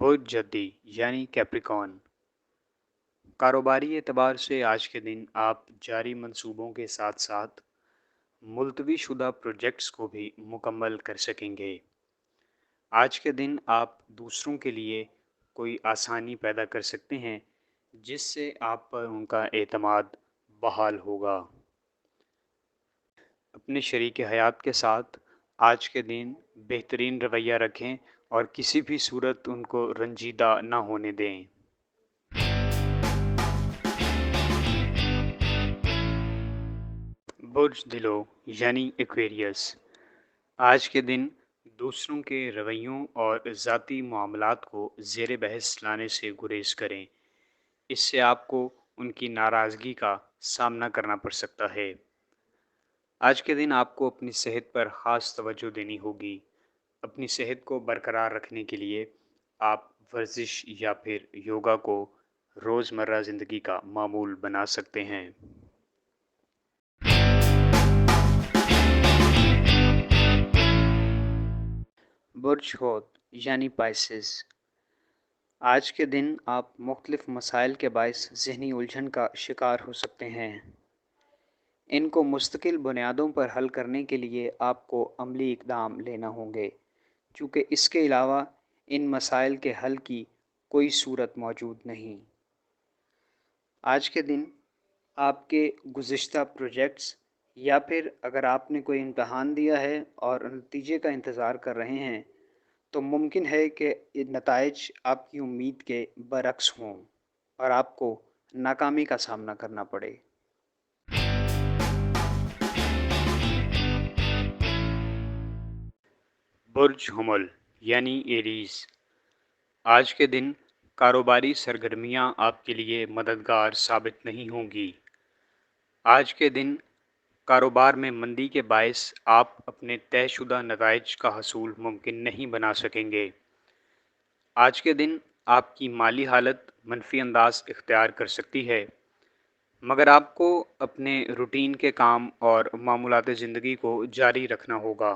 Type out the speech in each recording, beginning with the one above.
बुध जद्दी यानी कैप्रिकॉर्न। कारोबारी एतबार से आज के दिन आप जारी मंसूबों के साथ साथ मुलतवी शुदा प्रोजेक्ट्स को भी मुकम्मल कर सकेंगे। आज के दिन आप दूसरों के लिए कोई आसानी पैदा कर सकते हैं जिससे आप पर उनका एतमाद बहाल होगा। अपने शरीक हयात के साथ आज के दिन बेहतरीन रवैया रखें और किसी भी सूरत उनको रंजीदा ना होने दें। बुर्ज दिलो यानी एक्वेरियस। आज के दिन दूसरों के रवैयों और ज़ाती मामलात को ज़ेर बहस लाने से गुरेज करें। इससे आपको उनकी नाराज़गी का सामना करना पड़ सकता है। आज के दिन आपको अपनी सेहत पर ख़ास तवज्जो देनी होगी। अपनी सेहत को बरकरार रखने के लिए आप वर्जिश या फिर योगा को रोज़मर्रा ज़िंदगी का मामूल बना सकते हैं। बुर्ज होत यानी पाइसेस। आज के दिन आप मुख्तलिफ मसाइल के बायस ज़हनी उलझन का शिकार हो सकते हैं। इनको मुस्तकिल बुनियादों पर हल करने के लिए आपको अमली इक़दाम लेना होंगे, चूँकि इसके अलावा इन मसाइल के हल की कोई सूरत मौजूद नहीं। आज के दिन आपके गुज़िश्ता प्रोजेक्ट्स या फिर अगर आपने कोई इम्तहान दिया है और नतीजे का इंतज़ार कर रहे हैं तो मुमकिन है कि ये नताइज आपकी उम्मीद के बरक्स हों और आपको नाकामी का सामना करना पड़े। बुर्ज हुमल यानी एरीज। आज के दिन कारोबारी सरगर्मियां आपके लिए मददगार साबित नहीं होंगी। आज के दिन कारोबार में मंदी के बायस आप अपने तयशुदा नताइज का हसूल मुमकिन नहीं बना सकेंगे। आज के दिन आपकी माली हालत मनफी अंदाज इख्तियार कर सकती है, मगर आपको अपने रूटीन के काम और मामूलात ज़िंदगी को जारी रखना होगा।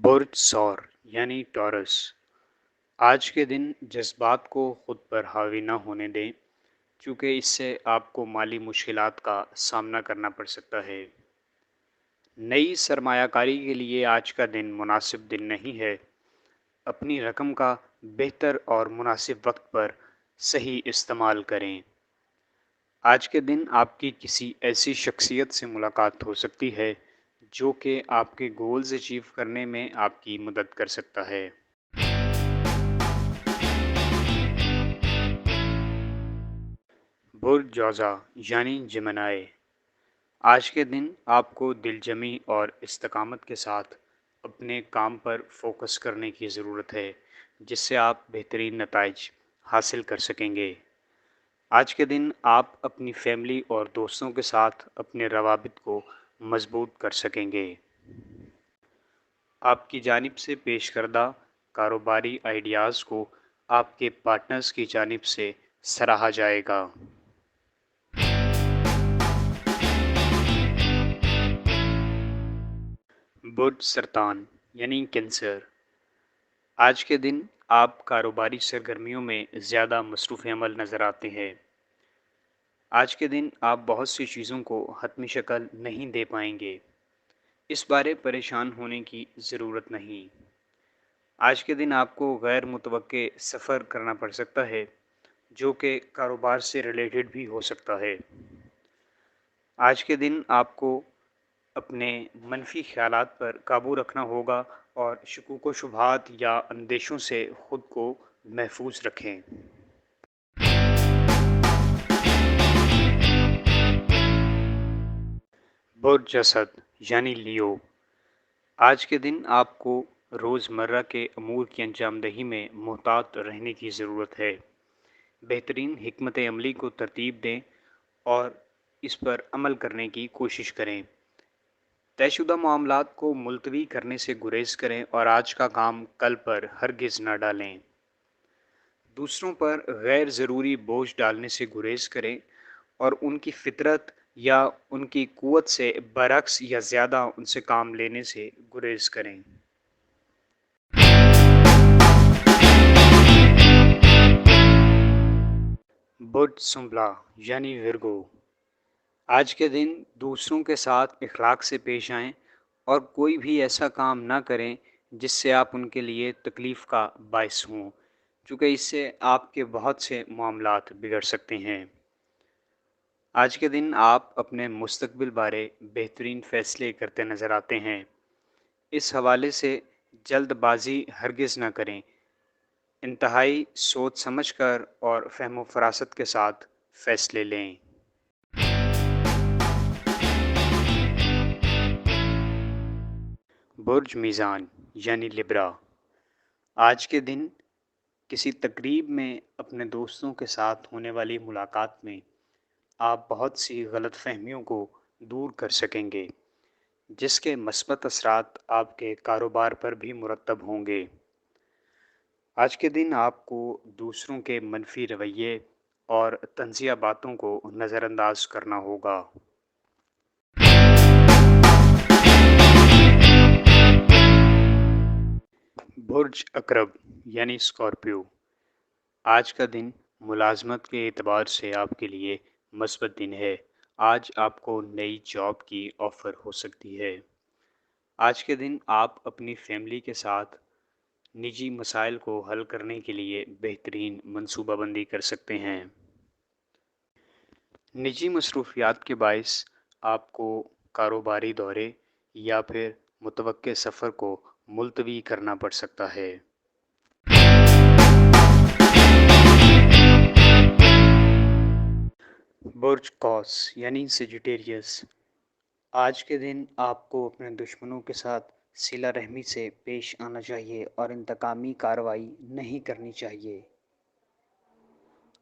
बुर्ज सौर यानी टॉरस। आज के दिन जज्बात को ख़ुद पर हावी ना होने दें, चूँकि इससे आपको माली मुश्किलात का सामना करना पड़ सकता है। नई सरमायाकारी के लिए आज का दिन मुनासिब दिन नहीं है। अपनी रकम का बेहतर और मुनासिब वक्त पर सही इस्तेमाल करें। आज के दिन आपकी किसी ऐसी शख्सियत से मुलाकात हो सकती है जो कि आपके गोल्स अचीव करने में आपकी मदद कर सकता है। बुर्ज जौज़ा यानी जमनाए। आज के दिन आपको दिलजमी और इस्तकामत के साथ अपने काम पर फोकस करने की ज़रूरत है, जिससे आप बेहतरीन नताइज हासिल कर सकेंगे। आज के दिन आप अपनी फैमिली और दोस्तों के साथ अपने रवाबित को मजबूत कर सकेंगे। आपकी जानिब से पेश करदा कारोबारी आइडियाज़ को आपके पार्टनर्स की जानिब से सराहा जाएगा। बुर्ज सरतान यानी कैंसर। आज के दिन आप कारोबारी सरगर्मियों में ज़्यादा मसरूफ़ अमल नज़र आते हैं। आज के दिन आप बहुत सी चीज़ों को हतमी शक्ल नहीं दे पाएंगे। इस बारे परेशान होने की ज़रूरत नहीं। आज के दिन आपको गैर मुतवक्के सफ़र करना पड़ सकता है, जो कि कारोबार से रिलेटेड भी हो सकता है। आज के दिन आपको अपने मनफी ख़यालात पर काबू रखना होगा और शकूक व शुबहात या अंदेशों से ख़ुद को महफूज रखें। बुर्ज असद यानी लियो। आज के दिन आपको रोज़मर्रा के अमूर की अंजामदही में मोहतात रहने की ज़रूरत है। बेहतरीन हिकमत अमली को तरतीब दें और इस पर अमल करने की कोशिश करें। तयशुदा मामलात को मुलतवी करने से गुरेज करें और आज का काम कल पर हरगिज़ न डालें। दूसरों पर गैर ज़रूरी बोझ डालने से गुरेज करें और उनकी फ़ितरत یا ان کی قوت سے برعکس یا زیادہ ان سے کام لینے سے گریز کریں۔ برج سنبلا یعنی ورگو، آج کے دن دوسروں کے ساتھ اخلاق سے پیش آئیں اور کوئی بھی ایسا کام نہ کریں جس سے آپ ان کے لیے تکلیف کا باعث ہوں، چونکہ اس سے آپ کے بہت سے معاملات بگڑ سکتے ہیں۔ آج کے دن آپ اپنے مستقبل بارے بہترین فیصلے کرتے نظر آتے ہیں۔ اس حوالے سے جلد بازی ہرگز نہ کریں، انتہائی سوچ سمجھ کر اور فہم و فراست کے ساتھ فیصلے لیں۔ برج میزان یعنی لبرا، آج کے دن کسی تقریب میں اپنے دوستوں کے ساتھ ہونے والی ملاقات میں آپ بہت سی غلط فہمیوں کو دور کر سکیں گے، جس کے مثبت اثرات آپ کے کاروبار پر بھی مرتب ہوں گے۔ آج کے دن آپ کو دوسروں کے منفی رویے اور طنزیہ باتوں کو نظر انداز کرنا ہوگا۔ برج عقرب یعنی اسکارپیو، آج کا دن ملازمت کے اعتبار سے آپ کے لیے مثبت دن ہے۔ آج آپ کو نئی جاب کی آفر ہو سکتی ہے۔ آج کے دن آپ اپنی فیملی کے ساتھ نجی مسائل کو حل کرنے کے لیے بہترین منصوبہ بندی کر سکتے ہیں۔ نجی مصروفیات کے باعث آپ کو کاروباری دورے یا پھر متوقع سفر کو ملتوی کرنا پڑ سکتا ہے۔ برج قوس یعنی سیجیٹیریس، آج کے دن آپ کو اپنے دشمنوں کے ساتھ صلہ رحمی سے پیش آنا چاہیے اور انتقامی کارروائی نہیں کرنی چاہیے۔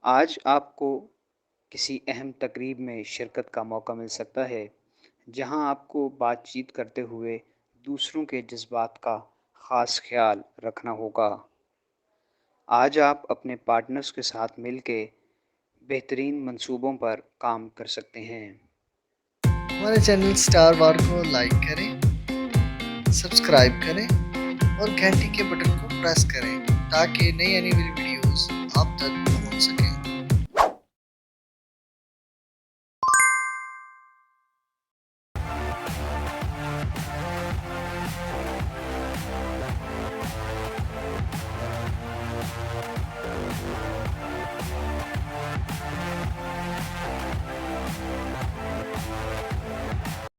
آج آپ کو کسی اہم تقریب میں شرکت کا موقع مل سکتا ہے، جہاں آپ کو بات چیت کرتے ہوئے دوسروں کے جذبات کا خاص خیال رکھنا ہوگا۔ آج آپ اپنے پارٹنرز کے ساتھ مل کے بہترین منصوبوں پر کام کر سکتے ہیں۔ ہمارے چینل سٹار وار کو لائک کریں، سبسکرائب کریں اور گھنٹی کے بٹن کو پریس کریں تاکہ نئی آنے والی ویڈیوز آپ تک